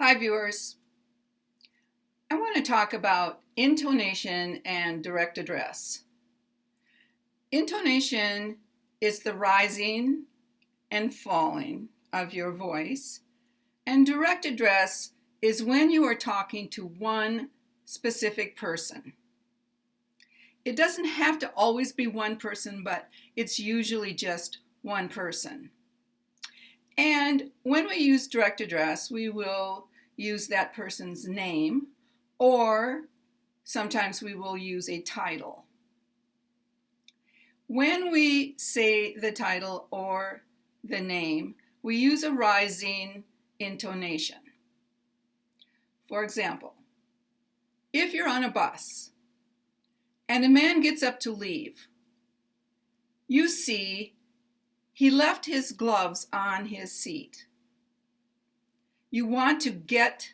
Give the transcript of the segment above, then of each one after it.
Hi viewers. I want to talk about intonation and direct address. Intonation is the rising and falling of your voice, and direct address is when you are talking to one specific person. It doesn't have to always be one person, but it's usually just one person. And when we use direct address, we will use that person's name, or sometimes we will use a title. When we say the title or the name, we use a rising intonation. For example, if you're on a bus and a man gets up to leave, you see he left his gloves on his seat. You want to get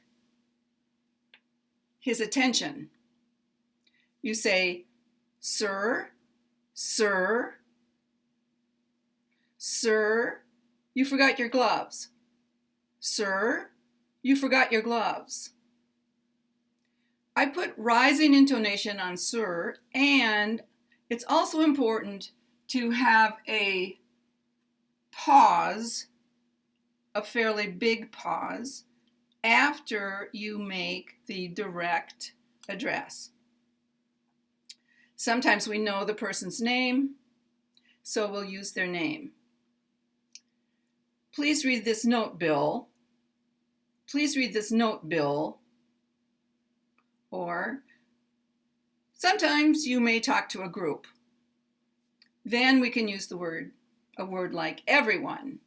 his attention. You say, "Sir, sir, sir, you forgot your gloves. Sir, you forgot your gloves." I put rising intonation on sir, and it's also important to have a pause, a fairly big pause, after you make the direct address. Sometimes we know the person's name, so we'll use their name. Please read this note, Bill. Please read this note, Bill. Or sometimes you may talk to a group. Then we can use a word like everyone.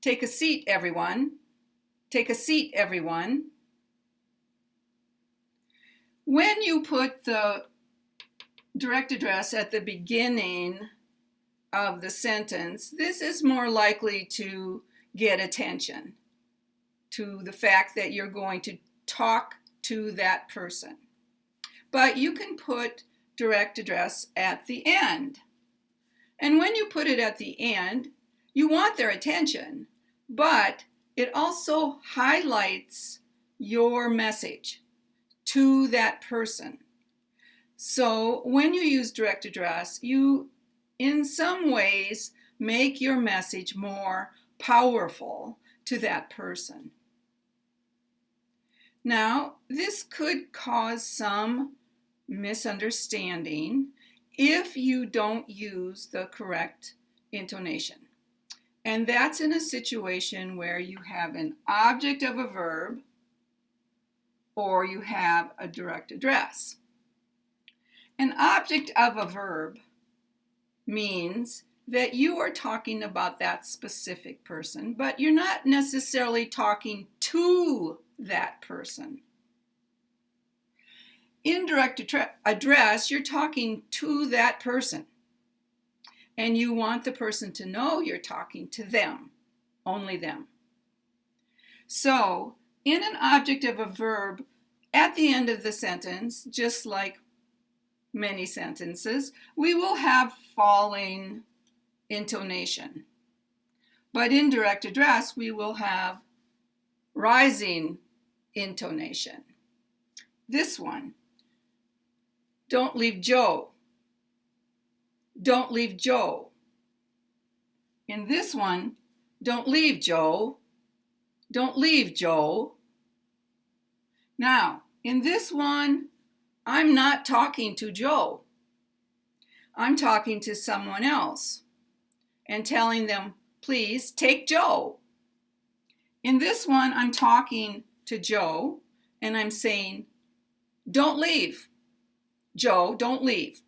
Take a seat, everyone. Take a seat, everyone. When you put the direct address at the beginning of the sentence, this is more likely to get attention to the fact that you're going to talk to that person. But you can put direct address at the end. And when you put it at the end, you want their attention, but it also highlights your message to that person. So when you use direct address, you in some ways make your message more powerful to that person. Now, this could cause some misunderstanding if you don't use the correct intonation. And that's in a situation where you have an object of a verb or you have a direct address. An object of a verb means that you are talking about that specific person, but you're not necessarily talking to that person. In direct address, you're talking to that person, and you want the person to know you're talking to them, only them. So, in an object of a verb, at the end of the sentence, just like many sentences, we will have falling intonation. But in direct address, we will have rising intonation. This one, don't leave Joe. Don't leave Joe. In this one, don't leave Joe. Don't leave Joe. Now, in this one, I'm not talking to Joe. I'm talking to someone else and telling them, please take Joe. In this one, I'm talking to Joe and I'm saying, don't leave. Joe, don't leave.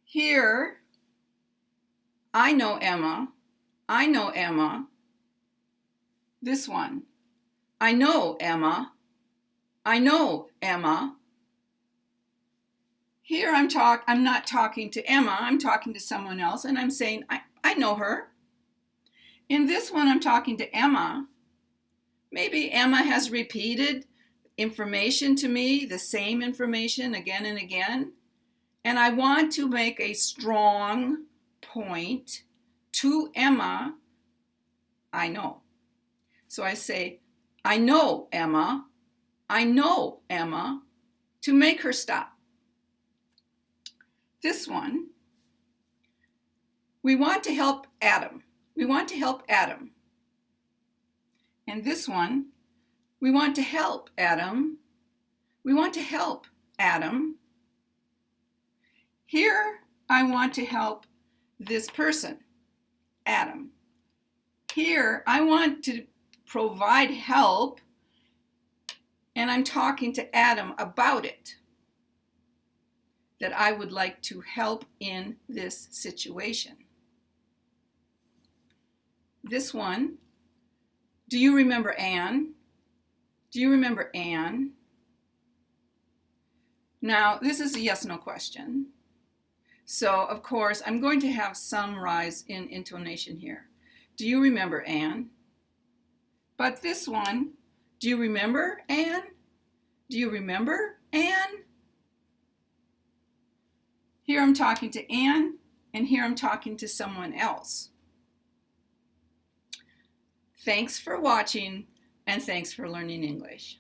Here, I know Emma. I know Emma. This one, I know Emma. I know Emma. Here I'm not talking to Emma, I'm talking to someone else, and I'm saying, I know her. In this one, I'm talking to Emma. Maybe Emma has repeated information to me, the same information again and again, and I want to make a strong point to Emma. I know. So I say, I know Emma, to make her stop. This one, we want to help Adam. And this one, we want to help Adam. Here, I want to help this person, Adam. Here, I want to provide help, and I'm talking to Adam about it, that I would like to help in this situation. This one, do you remember Anne? Now, this is a yes/no question. So, of course, I'm going to have some rise in intonation here. Do you remember Anne? But this one, do you remember Anne? Here I'm talking to Anne, and here I'm talking to someone else. Thanks for watching, and thanks for learning English.